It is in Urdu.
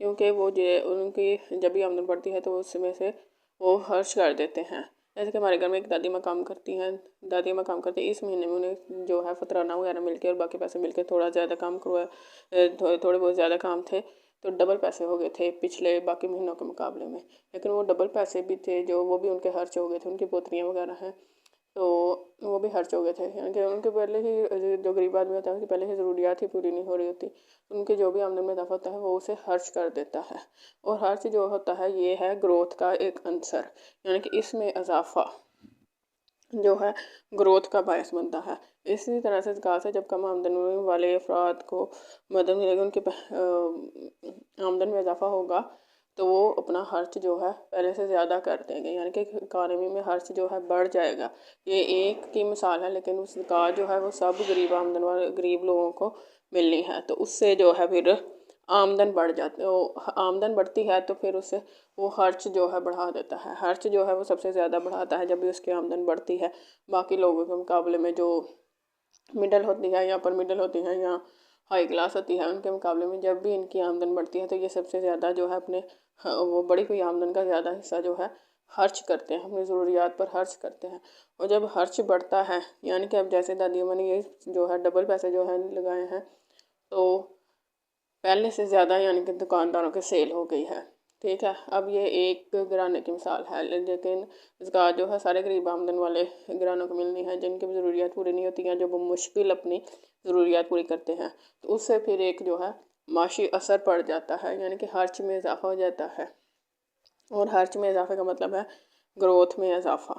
کیونکہ وہ ان کی جب بھی آمدن بڑھتی ہے تو اس میں سے وہ خرچ کر دیتے ہیں۔ جیسے کہ ہمارے گھر میں ایک دادی ماں کام کرتی ہیں، اس مہینے میں انہیں جو ہے فطرانہ وغیرہ مل کے اور باقی پیسے مل کے تھوڑا زیادہ کام تھوڑے بہت زیادہ کام تھے تو ڈبل پیسے ہو گئے تھے پچھلے باقی مہینوں کے مقابلے میں، لیکن وہ ڈبل پیسے بھی تھے جو وہ بھی ان کے خرچ ہو گئے تھے، ان کی پوتریاں وغیرہ ہیں تو وہ بھی خرچ ہو گئے تھے، یعنی کہ ان کے پہلے ہی جو غریب آدمی ہوتا ہے ان کی پہلے ہی ضروریات ہی پوری نہیں ہو رہی ہوتی، ان کے جو بھی آمدن میں اضافہ ہوتا ہے وہ اسے خرچ کر دیتا ہے، اور خرچ جو ہوتا ہے یہ ہے گروتھ کا ایک عنصر، یعنی کہ اس میں اضافہ جو ہے گروتھ کا باعث بنتا ہے۔ اسی طرح سے زکوٰۃ سے جب کم آمدن والے افراد کو مدد ملے گی، ان کی آمدن میں اضافہ ہوگا تو وہ اپنا خرچ جو ہے پہلے سے زیادہ کر دیں گے، یعنی کہ اکانومی میں خرچ جو ہے بڑھ جائے گا۔ یہ ایک کی مثال ہے، لیکن اس زکوٰۃ جو ہے وہ سب غریب آمدن والے غریب لوگوں کو ملنی ہے، تو اس سے جو ہے پھر آمدن بڑھ جاتی آمدن بڑھتی ہے تو پھر اس سے وہ خرچ جو ہے بڑھا دیتا ہے، خرچ جو ہے وہ سب سے زیادہ بڑھاتا ہے جب بھی اس کی آمدن بڑھتی ہے، باقی لوگوں کے مقابلے میں جو مڈل ہوتی ہے یا اپر مڈل ہوتی ہے یا ہائی کلاس ہوتی ہے ان کے مقابلے میں جب بھی ان کی آمدن بڑھتی ہے تو یہ سب سے زیادہ جو ہے اپنے وہ بڑی ہوئی آمدن کا زیادہ حصہ جو ہے خرچ کرتے ہیں، اپنی ضروریات پر خرچ کرتے ہیں، اور جب خرچ بڑھتا ہے یعنی کہ اب جیسے دادی اماں نے یہ جو ہے ڈبل پیسے جو ہے لگائے ہیں تو پہلے سے زیادہ یعنی کہ دکانداروں کے سیل ہو گئی ہے، ٹھیک ہے۔ اب یہ ایک گھرانے کی مثال ہے، لیکن زکوٰۃ جو ہے سارے غریب آمدن والے گھرانوں کو ملنی ہے جن کی بھی ضروریات پوری نہیں ہوتی ہیں، جو بمشکل اپنی ضروریات پوری کرتے ہیں، تو اس سے پھر ایک جو ہے معاشی اثر پڑ جاتا ہے، یعنی کہ خرچ میں اضافہ ہو جاتا ہے، اور خرچ میں اضافے کا مطلب ہے گروتھ میں اضافہ۔